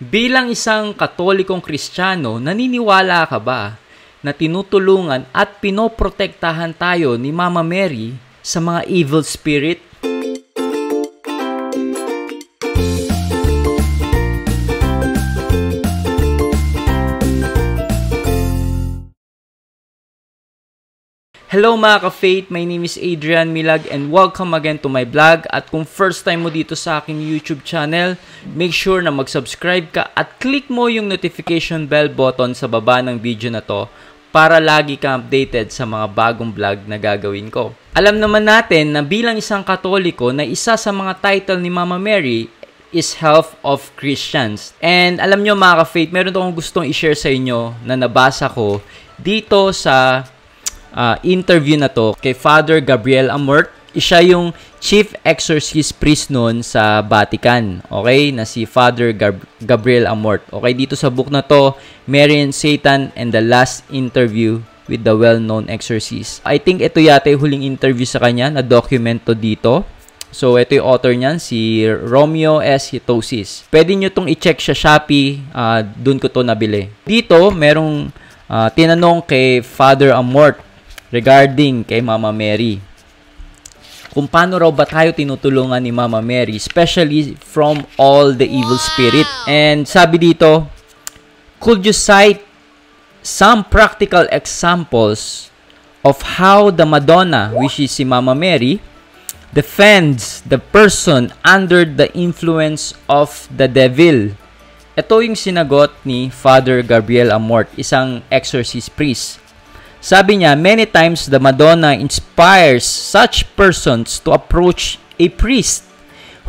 Bilang isang Katolikong Kristiyano, naniniwala ka ba na tinutulungan at pinoprotektahan tayo ni Mama Mary sa mga evil spirit? Hello mga ka-faith, my name is Adrian Milag and welcome again to my vlog. At kung first time mo dito sa aking YouTube channel, make sure na mag-subscribe ka at click mo yung notification bell button sa baba ng video na to para lagi kang updated sa mga bagong vlog na gagawin ko. Alam naman natin na bilang isang Katoliko na isa sa mga title ni Mama Mary is Health of Christians. And alam nyo mga ka-faith, meron akong gustong i-share sa inyo na nabasa ko dito sa interview na to kay Father Gabriel Amort. Siya yung Chief Exorcist Priest noon sa Vatican. Okay? Na si Father Gabriel Amort. Okay? Dito sa book na to, Mary and Satan and the Last Interview with the Well-Known Exorcist. I think ito yata yung huling interview sa kanya na dokumento dito. So, ito yung author niyan, si Romeo S. Hitosis. Pwede nyo itong i-check sa Shopee. Doon ko to nabili. Dito, merong tinanong kay Father Amort regarding kay Mama Mary. Kung paano raw ba tayo tinutulungan ni Mama Mary, especially from all the evil spirit. And sabi dito, could you cite some practical examples of how the Madonna, which is si Mama Mary, defends the person under the influence of the devil? Ito yung sinagot ni Father Gabriel Amort, isang exorcist priest. Sabi niya, many times the Madonna inspires such persons to approach a priest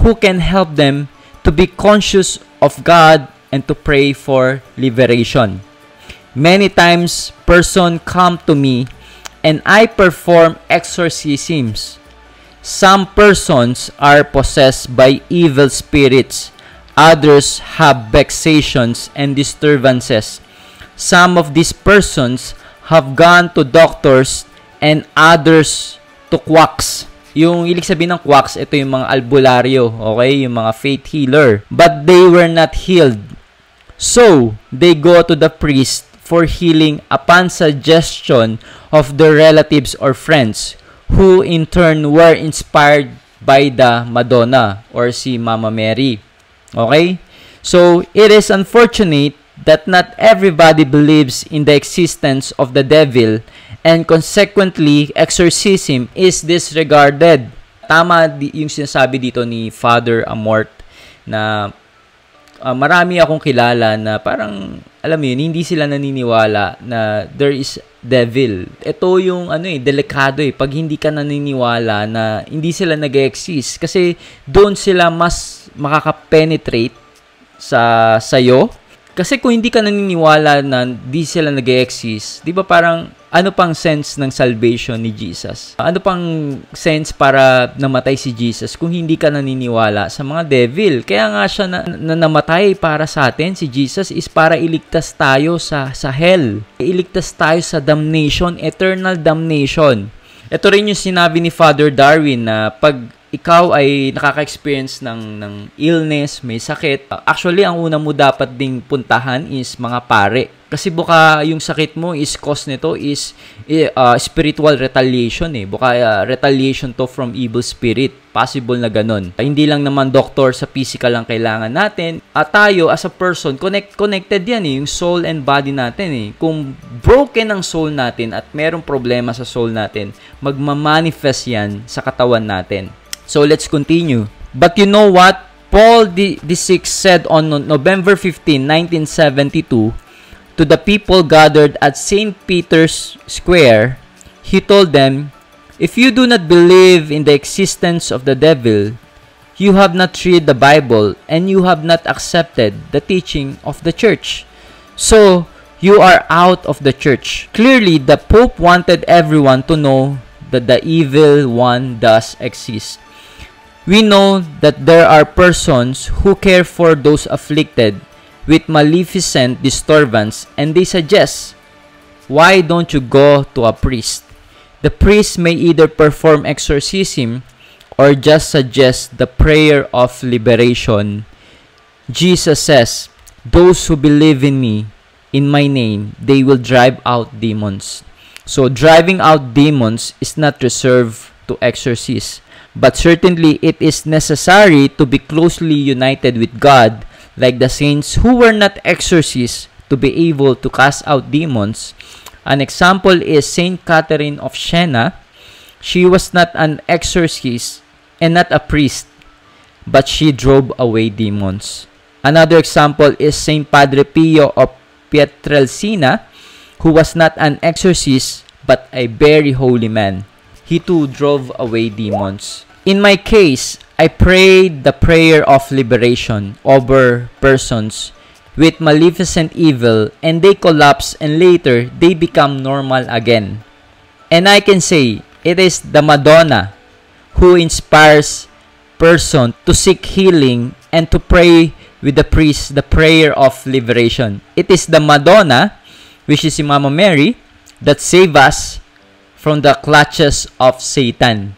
who can help them to be conscious of God and to pray for liberation. Many times, persons come to me and I perform exorcisms. Some persons are possessed by evil spirits. Others have vexations and disturbances. Some of these persons have gone to doctors and others to quacks. Yung ibig sabihin ng quacks, ito yung mga albularyo, okay? Yung mga faith healer. But they were not healed. So, they go to the priest for healing upon suggestion of their relatives or friends who in turn were inspired by the Madonna or si Mama Mary. Okay? So, it is unfortunate that not everybody believes in the existence of the devil and consequently exorcism is disregarded. Tama yung sinasabi dito ni Father Amort na marami akong kilala na parang alam mo yun, hindi sila naniniwala na there is devil. Ito yung delikado pag hindi ka naniniwala na hindi sila nag-exist kasi doon sila mas makaka-penetrate sa sayo. Kasi kung hindi ka naniniwala na di sila nag-exist, di ba parang ano pang sense ng salvation ni Jesus? Ano pang sense para namatay si Jesus kung hindi ka naniniwala sa mga devil? Kaya nga siya na namatay para sa atin, si Jesus, is para iligtas tayo sa hell. Iligtas tayo sa damnation, eternal damnation. Ito rin yung sinabi ni Father Darwin na pag ikaw ay nakaka-experience ng illness, may sakit. Actually, ang una mo dapat ding puntahan is mga pare. Kasi baka yung sakit mo is cause nito is spiritual retaliation Baka retaliation to from evil spirit. Possible na ganun. Hindi lang naman doktor sa physical ang kailangan natin. At tayo as a person, connected yan yung soul and body natin Kung broken ang soul natin at merong problema sa soul natin, magmamanifest yan sa katawan natin. So, let's continue. But you know what? Paul VI said on November 15, 1972, to the people gathered at St. Peter's Square, he told them, if you do not believe in the existence of the devil, you have not read the Bible and you have not accepted the teaching of the church. So, you are out of the church. Clearly, the Pope wanted everyone to know that the evil one does exist. We know that there are persons who care for those afflicted with maleficent disturbance and they suggest, why don't you go to a priest? The priest may either perform exorcism or just suggest the prayer of liberation. Jesus says, those who believe in me, in my name, they will drive out demons. So driving out demons is not reserved to exorcists, but certainly it is necessary to be closely united with God, like the saints who were not exorcists, to be able to cast out demons. An example is Saint Catherine of Siena. She was not an exorcist and not a priest, but she drove away demons. Another example is Saint Padre Pio of Pietrelcina, who was not an exorcist but a very holy man. He too drove away demons. In my case, I prayed the prayer of liberation over persons with maleficent evil, and they collapse and later they become normal again. And I can say it is the Madonna who inspires person to seek healing and to pray with the priest the prayer of liberation. It is the Madonna, which is si Mama Mary, that save us from the clutches of Satan,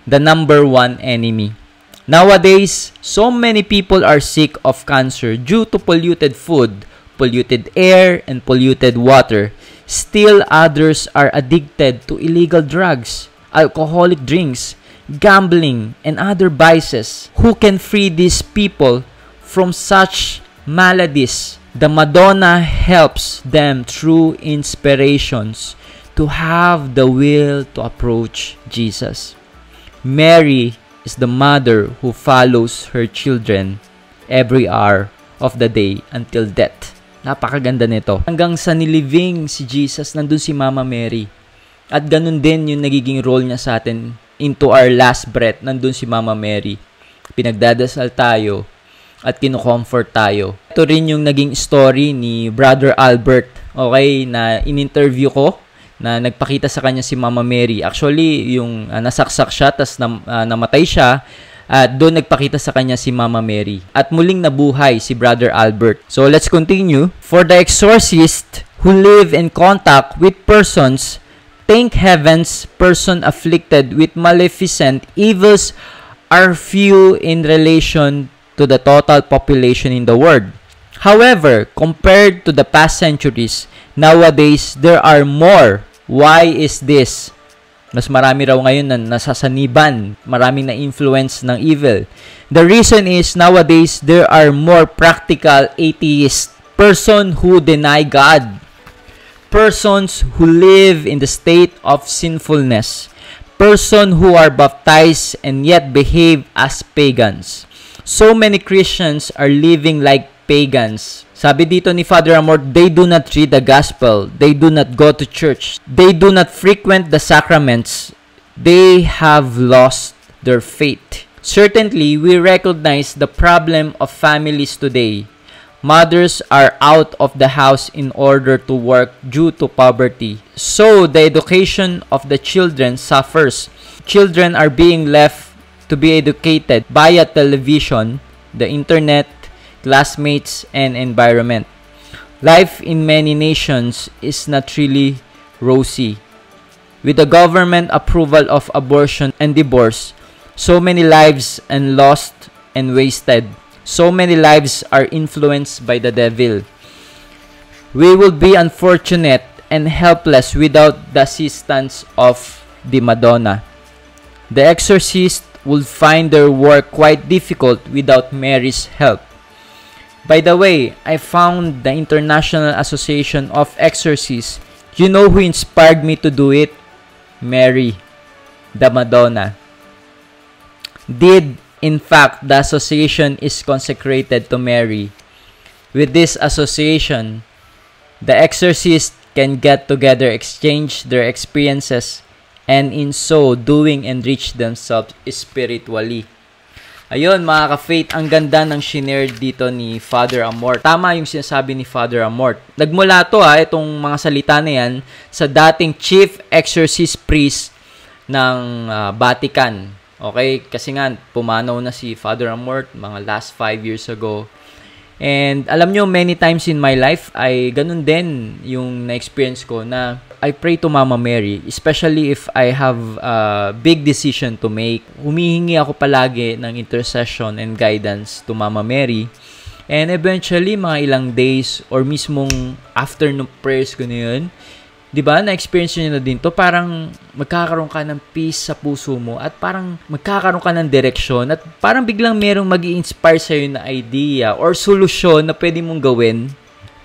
the number one enemy. Nowadays, so many people are sick of cancer due to polluted food, polluted air, and polluted water. Still, others are addicted to illegal drugs, alcoholic drinks, gambling, and other vices. Who can free these people from such maladies? The Madonna helps them through inspirations to have the will to approach Jesus. Mary is the mother who follows her children every hour of the day until death. Napakaganda nito. Hanggang sa niliving si Jesus, nandun si Mama Mary. At ganun din yung nagiging role niya sa atin into our last breath. Nandun si Mama Mary. Pinagdadasal tayo at kino-comfort tayo. Ito rin yung naging story ni Brother Albert, okay, na in-interview ko, na nagpakita sa kanya si Mama Mary. Actually, yung nasaksak siya, tas namatay siya, at doon nagpakita sa kanya si Mama Mary. At muling nabuhay si Brother Albert. So, let's continue. For the exorcist who live in contact with persons, thank heavens, person afflicted with maleficent evils are few in relation to the total population in the world. However, compared to the past centuries, nowadays, there are more. Why is this? Mas marami raw ngayon na nasasaniban, maraming na-influence ng evil. The reason is, nowadays, there are more practical atheists, person who deny God, persons who live in the state of sinfulness, person who are baptized and yet behave as pagans. So many Christians are living like pagans. Sabi dito ni Father Amor, they do not read the gospel. They do not go to church. They do not frequent the sacraments. They have lost their faith. Certainly, we recognize the problem of families today. Mothers are out of the house in order to work due to poverty. So, the education of the children suffers. Children are being left to be educated via television, the internet, classmates, and environment. Life in many nations is not really rosy. With the government approval of abortion and divorce, so many lives are lost and wasted. So many lives are influenced by the devil. We will be unfortunate and helpless without the assistance of the Madonna. The exorcists will find their work quite difficult without Mary's help. By the way, I found the International Association of Exorcists. You know who inspired me to do it? Mary, the Madonna. In fact, the association is consecrated to Mary. With this association, the exorcists can get together, exchange their experiences, and in so doing enrich themselves spiritually. Ayun mga ka-faith, ang ganda ng shinare dito ni Father Amort. Tama yung sinasabi ni Father Amort. Nagmula to itong mga salita na yan sa dating Chief Exorcist Priest ng Vatican. Okay? Kasi nga, pumanaw na si Father Amort mga last 5 years ago. And alam nyo, many times in my life, ay ganun din yung na-experience ko na I pray to Mama Mary, especially if I have a big decision to make. Humihingi ako palagi ng intercession and guidance to Mama Mary. And eventually, mga ilang days or mismong after ng prayers ko na yun, di ba, na-experience nyo na din to, parang magkakaroon ka ng peace sa puso mo at parang magkakaroon ka ng direksyon at parang biglang merong mag-i-inspire sa'yo na idea or solusyon na pwede mong gawin.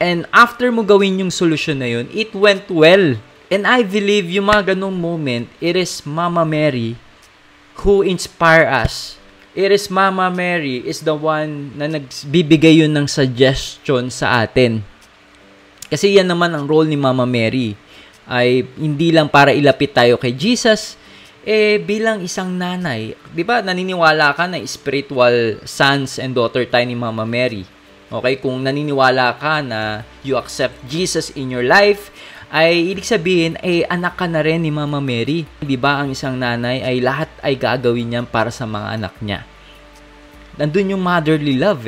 And after mo gawin yung solusyon na yun, it went well. And I believe yung mga ganong moment, it is Mama Mary who inspire us. It is Mama Mary is the one na nagbibigay yun ng suggestion sa atin. Kasi yan naman ang role ni Mama Mary. Ay hindi lang para ilapit tayo kay Jesus, bilang isang nanay, di ba, naniniwala ka na spiritual sons and daughter tayo ni Mama Mary. Okay, kung naniniwala ka na you accept Jesus in your life, ay ibig sabihin, anak ka na rin ni Mama Mary. Di ba, ang isang nanay ay lahat ay gagawin niya para sa mga anak niya. Nandun yung motherly love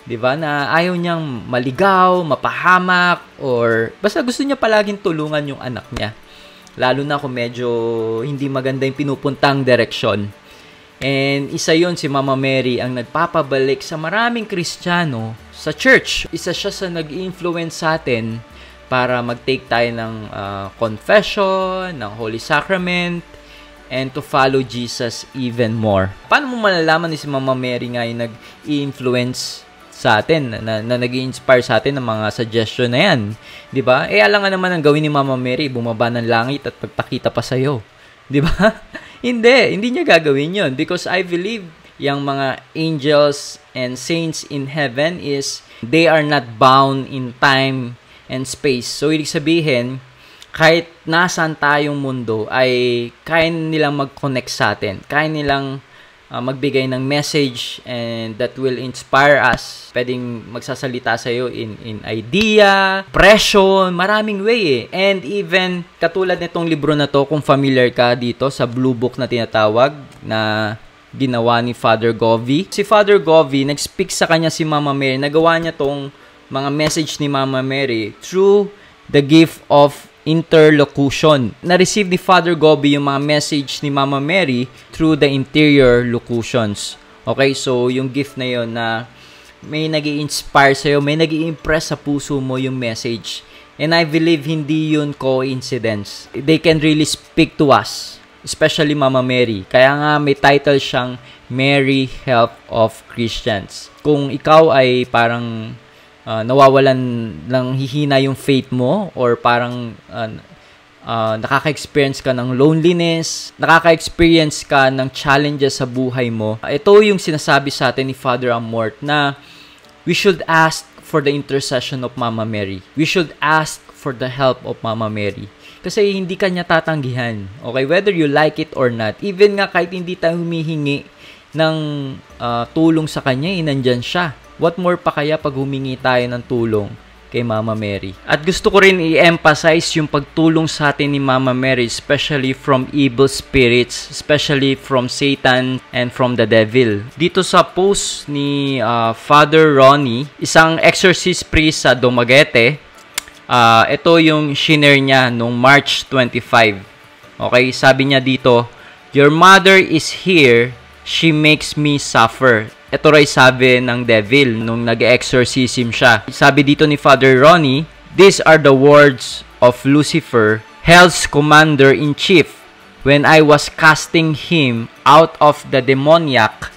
Di ba? Na ayaw niyang maligaw, mapahamak, or basta gusto niya palaging tulungan yung anak niya. Lalo na kung medyo hindi maganda yung pinupuntang direksyon. And isa yon si Mama Mary ang nagpapabalik sa maraming Kristiyano sa church. Isa siya sa nag-influence sa atin para mag-take tayo ng confession, ng Holy Sacrament, and to follow Jesus even more. Paano mo malalaman ni si Mama Mary nga yung nag-i-influence sa atin, na nag-i-inspire sa atin ng mga suggestion na yan? Diba? Alam nga naman ang gawin ni Mama Mary, bumaba ng langit at pagpakita pa sa'yo. Diba? Hindi niya gagawin yon, because I believe yung mga angels and saints in heaven is, they are not bound in time and space. So, ibig sabihin, kahit nasaan tayong mundo, ay kaya nilang mag-connect sa atin. Kaya nilang magbigay ng message and that will inspire us. Pwedeng magsasalita sa iyo in idea, pression, maraming way And even katulad nitong libro na to, kung familiar ka dito sa Blue Book na tinatawag na ginawa ni Father Govey. Si Father Govey, nag-speak sa kanya si Mama Mary. Nagawa niya tong mga message ni Mama Mary through the gift of interlocution. Na-receive ni Father Govey yung mga message ni Mama Mary through the interior locutions. Okay, so yung gift na yon na may nag-i-inspire sa'yo, may nag-i-impress sa puso mo yung message. And I believe hindi yun coincidence. They can really speak to us, especially Mama Mary. Kaya nga may title siyang Mary Help of Christians. Kung ikaw ay parang nawawalan ng hihina yung faith mo, or parang nakaka-experience ka ng loneliness, nakaka-experience ka ng challenges sa buhay mo, ito yung sinasabi sa atin ni Father Amort na we should ask for the intercession of Mama Mary. We should ask for the help of Mama Mary. Kasi hindi kanya tatanggihan. Okay, whether you like it or not, even nga kahit hindi tayo humihingi ng tulong sa kanya, nandyan siya. What more pa kaya pag humingi tayo ng tulong kay Mama Mary? At gusto ko rin i-emphasize yung pagtulong sa atin ni Mama Mary, especially from evil spirits, especially from Satan and from the devil. Dito sa post ni Father Ronnie, isang exorcist priest sa Dumaguete, ito yung shinare niya nung March 25. Okay, sabi niya dito, "Your mother is here, she makes me suffer." Ito rin sabi ng devil nung nag-exorcism siya. Sabi dito ni Father Ronnie, "These are the words of Lucifer, hell's commander-in-chief. When I was casting him out of the demoniac,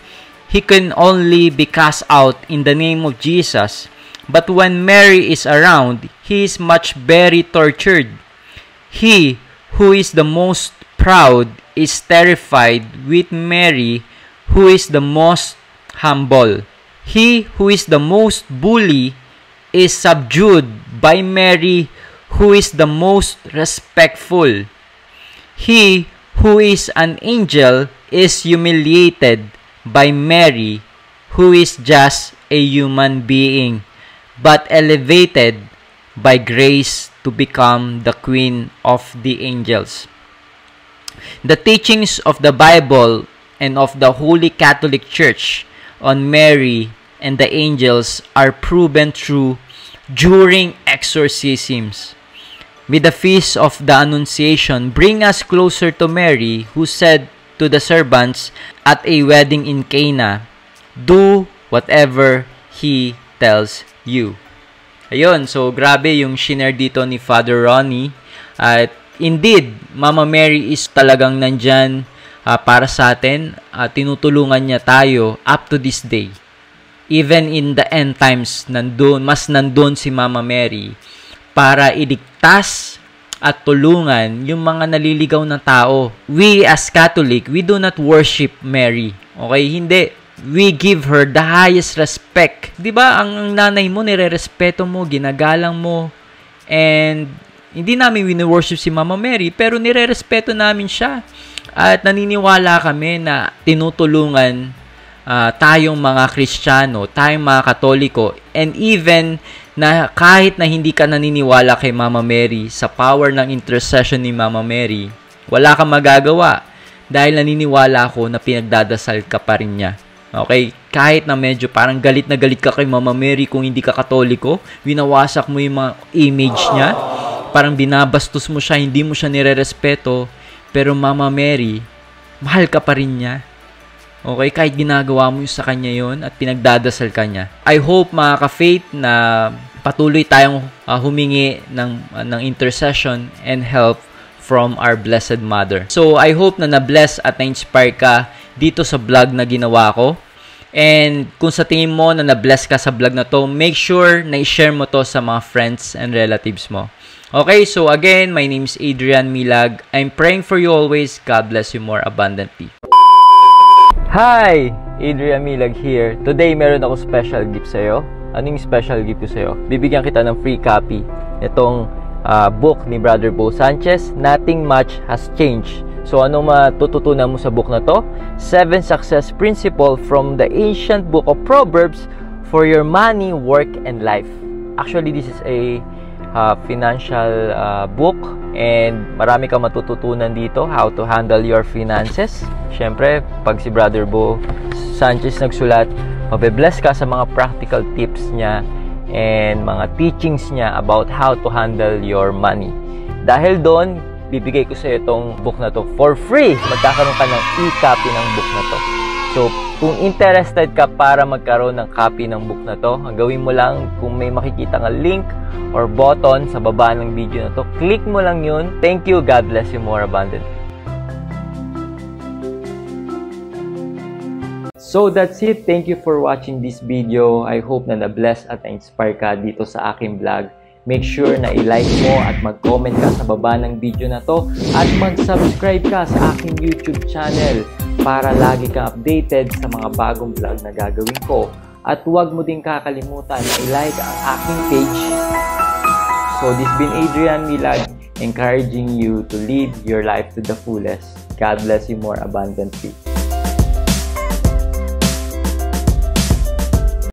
he can only be cast out in the name of Jesus. But when Mary is around, he is much very tortured. He who is the most proud is terrified with Mary, who is the most humble. He who is the most bully is subdued by Mary, who is the most respectful. He who is an angel is humiliated by Mary, who is just a human being, but elevated by grace to become the queen of the angels." The teachings of the Bible and of the Holy Catholic Church on Mary and the angels are proven true during exorcisms. May the feast of the Annunciation bring us closer to Mary, who said to the servants at a wedding in Cana, "Do whatever he tells you. Ayun, so grabe yung shinare dito ni Father Ronnie. At indeed, Mama Mary is talagang nandyan para sa atin. Tinutulungan niya tayo up to this day. Even in the end times, mas nandun si Mama Mary para iligtas at tulungan yung mga naliligaw na tao. We as Catholic, we do not worship Mary. Okay? Hindi. We give her the highest respect. 'Di ba? Ang nanay mo, nirerespeto mo, ginagalang mo. And hindi namin wini-worship si Mama Mary, pero nirerespeto namin siya. At naniniwala kami na tinutulungan tayong mga Kristiyano, tayong mga Katoliko, and even na kahit na hindi ka naniniwala kay Mama Mary, sa power ng intercession ni Mama Mary, wala kang magagawa dahil naniniwala ako na pinagdadasal ka pa rin niya. Okay? Kahit na medyo parang galit na galit ka kay Mama Mary kung hindi ka Katoliko, winawasak mo yung mga image niya, parang binabastos mo siya, hindi mo siya nirerespeto, pero Mama Mary, mahal ka pa rin niya. Okay, kahit ginagawa mo sa kanya yon at pinagdadasal ka niya. I hope mga ka-faith na patuloy tayong humingi ng intercession and help from our Blessed Mother. So, I hope na na-bless at na-inspire ka dito sa vlog na ginawa ko. And kung sa tingin mo na na-bless ka sa vlog na to, make sure na i-share mo to sa mga friends and relatives mo. Okay, so again, my name is Adrian Milag. I'm praying for you always. God bless you more abundantly. Hi! Adrian Milag here. Today, meron ako special gift sa'yo. Anong special gift ko sa'yo? Bibigyan kita ng free copy. Itong book ni Brother Bo Sanchez, Nothing Much Has Changed. So, anong matututunan mo sa book na to? 7 Success Principles from the Ancient Book of Proverbs for your money, work, and life. Actually, this is a financial book and marami kang matututunan dito how to handle your finances. Siyempre, pag si Brother Bo Sanchez nagsulat, mabe-bless ka sa mga practical tips niya and mga teachings niya about how to handle your money. Dahil doon, bibigay ko sa iyo itong book na to for free. Magkakaroon ka ng e-copy ng book na to. So, kung interested ka para magkaroon ng copy ng book na to, ang gawin mo lang, kung may makikita kang link or button sa baba ng video na to, click mo lang yun. Thank you. God bless you more abundantly. So that's it. Thank you for watching this video. I hope na na-bless at na-inspire ka dito sa aking vlog. Make sure na i-like mo at mag-comment ka sa baba ng video na to at mag-subscribe ka sa aking YouTube channel para lagi kang updated sa mga bagong vlog na gagawin ko. At huwag mo din kakalimutan na i-like ang aking page. So this been Adrian Milag, encouraging you to live your life to the fullest. God bless you more abundantly.